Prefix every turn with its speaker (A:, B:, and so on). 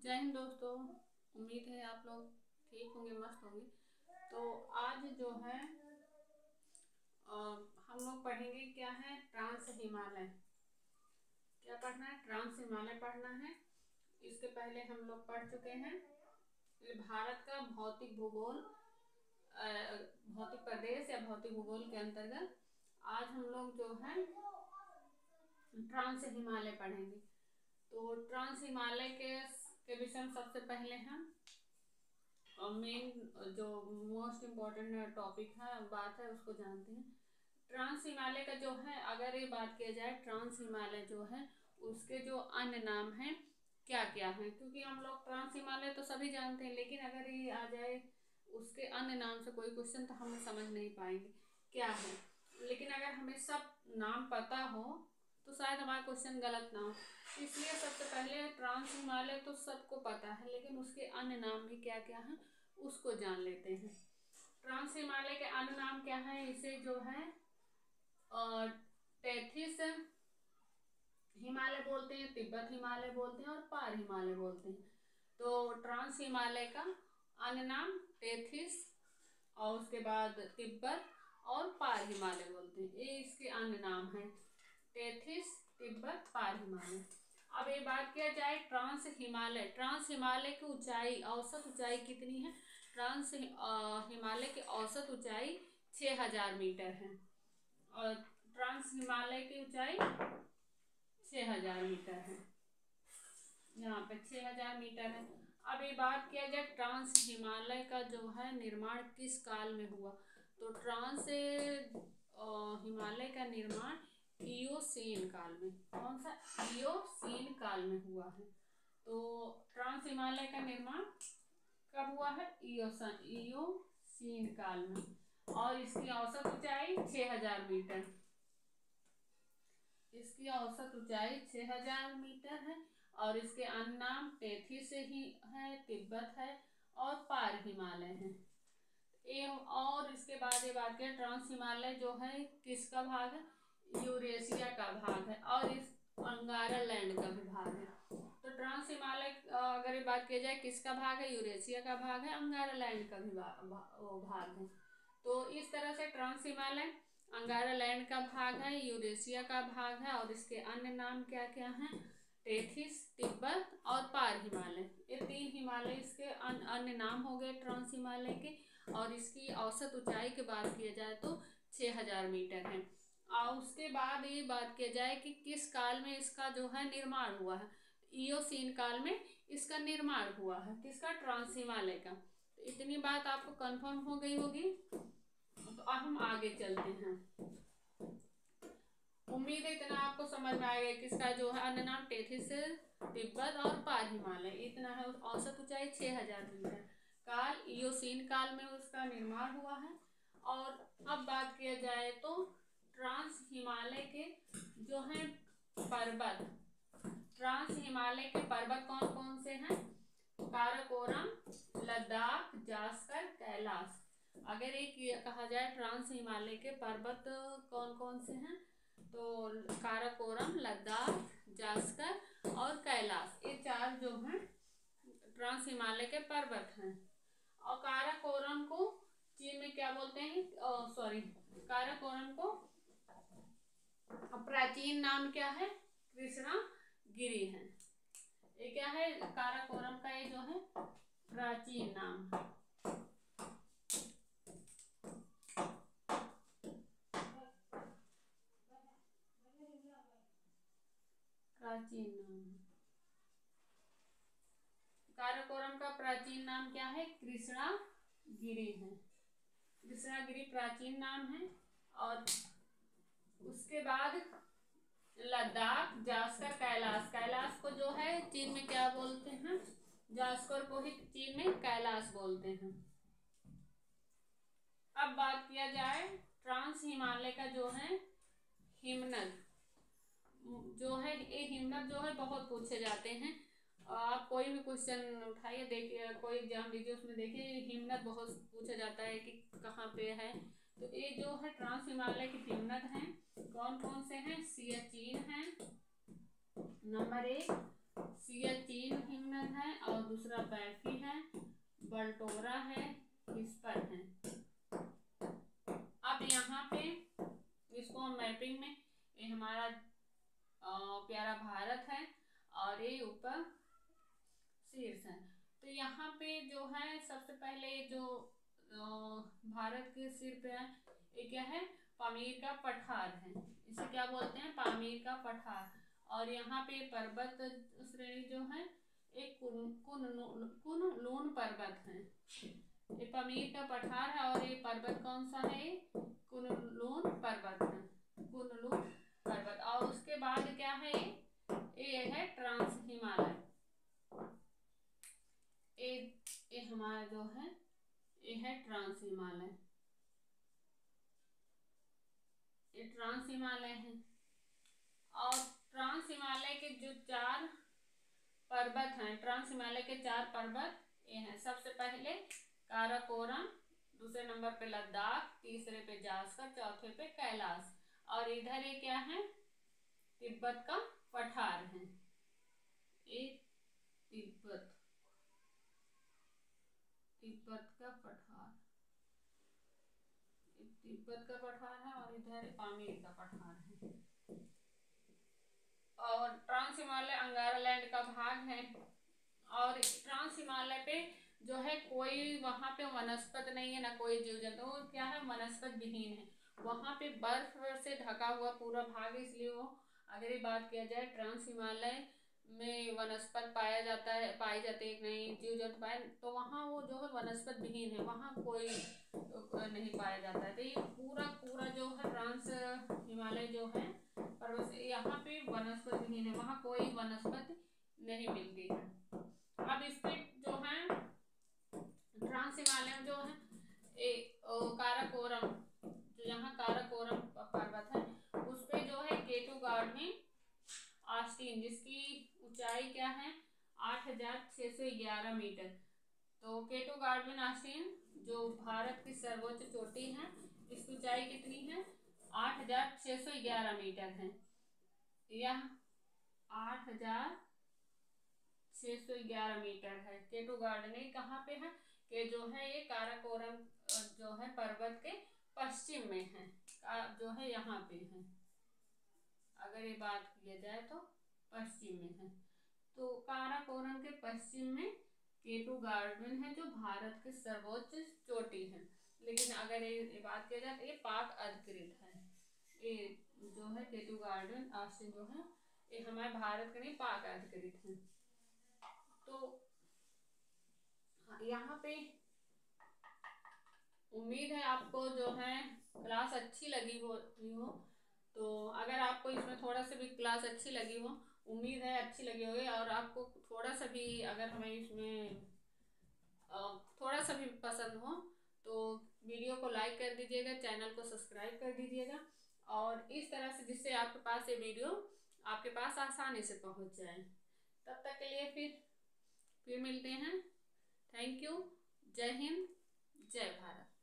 A: जय हिंद दोस्तों। उम्मीद है आप लोग ठीक होंगे, मस्त होंगे। तो आज जो है हम लोग पढ़ेंगे क्या है, ट्रांस हिमालय। क्या पढ़ना है? ट्रांस हिमालय पढ़ना है। इसके पहले हम लोग पढ़ चुके हैं भारत का भौतिक भूगोल, भौतिक प्रदेश या भौतिक भूगोल के अंतर्गत आज हम लोग जो है ट्रांस हिमालय पढ़ेंगे। तो ट्रांस हिमालय के विषय में सबसे पहले हम मेन जो मोस्ट इम्पॉर्टेंट टॉपिक है, बात है, उसको जानते हैं। ट्रांस हिमालय का जो है, अगर ये बात किया जाए ट्रांस हिमालय जो है उसके जो अन्य नाम हैं क्या क्या हैं, क्योंकि हम लोग ट्रांस हिमालय तो सभी जानते हैं, लेकिन अगर ये आ जाए उसके अन्य नाम से कोई क्वेश्चन तो हम समझ नहीं पाएंगे क्या है। लेकिन अगर हमें सब नाम पता हो तो शायद हमारा क्वेश्चन गलत ना हो। इसलिए सबसे पहले ट्रांस हिमालय तो सबको पता है, लेकिन उसके अन्य नाम भी क्या क्या हैं उसको जान लेते हैं। ट्रांस हिमालय के अन्य नाम क्या है? इसे जो है टेथिस हिमालय बोलते हैं, तिब्बत हिमालय बोलते हैं और पार हिमालय बोलते हैं। तो ट्रांस हिमालय का अन्य नाम टेथिस और उसके बाद तिब्बत और पार हिमालय बोलते हैं। ये इसके अन्य नाम हैं, टेथिस, तिब्बत, पार हिमालय। अब ये बात किया जाए ट्रांस हिमालय। ट्रांस हिमालय की ऊंचाई, औसत ऊंचाई कितनी है? ट्रांस हिमालय की औसत ऊंचाई 6000 मीटर है और ट्रांस हिमालय की ऊंचाई 6000 मीटर है। यहाँ पे 6000 मीटर है। अब ये बात किया जाए ट्रांस हिमालय का जो है निर्माण किस काल में हुआ, तो ट्रांस हिमालय का निर्माण इयोसीन काल में, कौन सा? इयोसीन काल में हुआ है। तो ट्रांस हिमालय का निर्माण कब हुआ है? इयोसीन काल में, और इसकी औसत ऊंचाई 6000 मीटर। इसकी औसत ऊंचाई 6000 मीटर है और इसके अन्य नाम टेथिस ही है, तिब्बत है और पार हिमालय है। और इसके बाद ये बात करें ट्रांस हिमालय जो है किसका भाग है? यूरेशिया का भाग है और इस अंगारा लैंड का भी भाग है। तो ट्रांस हिमालय अगर ये बात की जाए किसका भाग है? यूरेशिया का भाग है, अंगारा लैंड का भी भाग है। तो इस तरह से ट्रांस हिमालय अंगारा लैंड का भाग है, यूरेशिया का भाग है और इसके अन्य नाम क्या क्या हैं? टेथिस, तिब्बत और पार हिमालय। ये 3 हिमालय इसके अन्य नाम हो गए ट्रांस हिमालय के। और इसकी औसत ऊंचाई की बात किया जाए तो 6000 मीटर है। और उसके बाद ये बात किया जाए कि किस काल में इसका जो है निर्माण हुआ है, इयोसीन काल में इसका निर्माण हुआ है। किसका? ट्रांस हिमालय का। तो इतनी बात आपको कंफर्म हो गई होगी। तो अब हम आगे चलते हैं। उम्मीद है इतना आपको समझ में आएगा। किसका जो है अन्य नाम टेथिस, तिब्बत और पार हिमालय, इतना है। औसत ऊंचाई 6000 मीटर, काल इयोसीन काल में उसका निर्माण हुआ है। और अब बात किया जाए तो ट्रांस हिमालय के जो है पर्वत, ट्रांस हिमालय के पर्वत कौन कौन से हैं? काराकोरम, लद्दाख, जास्कर, कैलाश। अगर एक कहा जाए ट्रांस हिमालय के पर्वत कौन कौन से हैं, तो काराकोरम, लद्दाख, जास्कर और कैलाश, ये 4 जो हैं ट्रांस हिमालय के पर्वत हैं। और काराकोरम को चीन में क्या बोलते हैं? काराकोरम को प्राचीन नाम क्या है? कृष्णागिरी है। ये क्या है? काराकोरम का ये जो है प्राचीन नाम है। प्राचीन नाम है काराकोरम का प्राचीन नाम क्या है? कृष्णागिरी है। कृष्णागिरी प्राचीन नाम है। और उसके बाद लद्दाख, जास्कर, कैलाश। कैलाश को जो है चीन में क्या बोलते हैं? जास्कर को ही चीन में कैलाश बोलते हैं। अब बात किया जाए ट्रांस हिमालय का जो है हिमनद जो है, ये हिमनद जो है बहुत पूछे जाते हैं। आप कोई भी क्वेश्चन उठाइए, देखिए, कोई एग्जाम दीजिए, उसमें देखिए हिमनद बहुत पूछा जाता है कि कहाँ पे है। तो ये जो है ट्रांस हिमालय के हिमनद हैं, कौन कौन से हैं? सियाचिन है नंबर 1, सियाचिन हिमनद है और दूसरा बैफी है, बल्टोरा है, हिस्पर है। अब यहाँ पे इसको हम मैपिंग में, ये हमारा प्यारा भारत है और ये ऊपर शीर्ष है। तो यहाँ पे जो है सबसे पहले जो भारत के सिर पे है, ये क्या है, पामीर का पठार है। इसे क्या बोलते हैं, पामीर का पठार। और यहाँ पे पर्वत श्रेणी जो है एक कुनलून पर्वत है। ये पामीर का पठार है और ये पर्वत कौन सा है, कुनलून पर्वत है, कुनलून पर्वत। और उसके बाद क्या है, ये है ट्रांस हिमालय। ये हमारा जो है ये है ट्रांस हिमालय, ये ट्रांस हिमालय है। और ट्रांस हिमालय के जो 4 पर्वत हैं, ट्रांस हिमालय के 4 पर्वत ये हैं। सबसे पहले काराकोरम, दूसरे नंबर पे लद्दाख, तीसरे पे जास्कर, चौथे पे कैलाश। और इधर ये क्या है, तिब्बत का पठार है। ये तिब्बत का पठार, तिब्बत का पठार है और इधर पामीर का पठार है। और ट्रांस हिमालय अंगारा लैंड का भाग है। और ट्रांस हिमालय पे जो है कोई वहाँ पे वनस्पत नहीं है, ना कोई जीव जंतु, वो क्या है, वनस्पत विहीन है। वहाँ पे बर्फ से ढका हुआ पूरा भाग, इसलिए वो, अगर ये बात किया जाए ट्रांस हिमालय में वनस्पत पाई जाती है नहीं, जीव जंतु पाए, तो वहाँ वो जो है वनस्पत विहीन है, वहाँ कोई नहीं पाया जाता है। तो ये पूरा जो है ट्रांस हिमालय जो है पर्वत, यहाँ पे वनस्पत विहीन है, वहाँ कोई वनस्पत नहीं मिलती है। अब इस पे जो है ट्रांस हिमालय जो है काराकोरम, जो यहाँ काराकोरम पर्वत है, उस पे जो है केटू गार्डनिंग आस्तीन, जिसकी ऊंचाई क्या है, 8611 मीटर। तो केटू गार्डनिंग आस्तीन जो भारत की सर्वोच्च चोटी है, इसकी ऊंचाई कितनी है, 8611 मीटर है। यह 8611 मीटर है। केटू गार्डनिंग कहाँ पे है, कि जो है ये काराकोरम जो है पर्वत के पश्चिम में है, जो है यहाँ पे है। अगर ये बात किया जाए तो पश्चिम में है। तो काराकोरम के पश्चिम में केटू गार्डन है, जो भारत के सर्वोच्च चोटी है। लेकिन अगर ये बात किया जाए तो ये पाक अधिकृत है। ये जो है केटू गार्डन आस्तीन जो है ये हमारे भारत के नहीं, पाक अधिकृत है। तो यहाँ पे उम्मीद है आपको जो है क्लास अच्छी लगी हो। तो अगर आपको इसमें थोड़ा सा भी क्लास अच्छी लगी हो, उम्मीद है अच्छी लगी होगी, और आपको थोड़ा सा भी अगर हमें इसमें थोड़ा सा भी पसंद हो तो वीडियो को लाइक कर दीजिएगा, चैनल को सब्सक्राइब कर दीजिएगा, और इस तरह से जिससे आपके पास ये वीडियो आपके पास आसानी से पहुंच जाए। तब तक के लिए फिर मिलते हैं। Thank you. जय हिंद, जय भारत।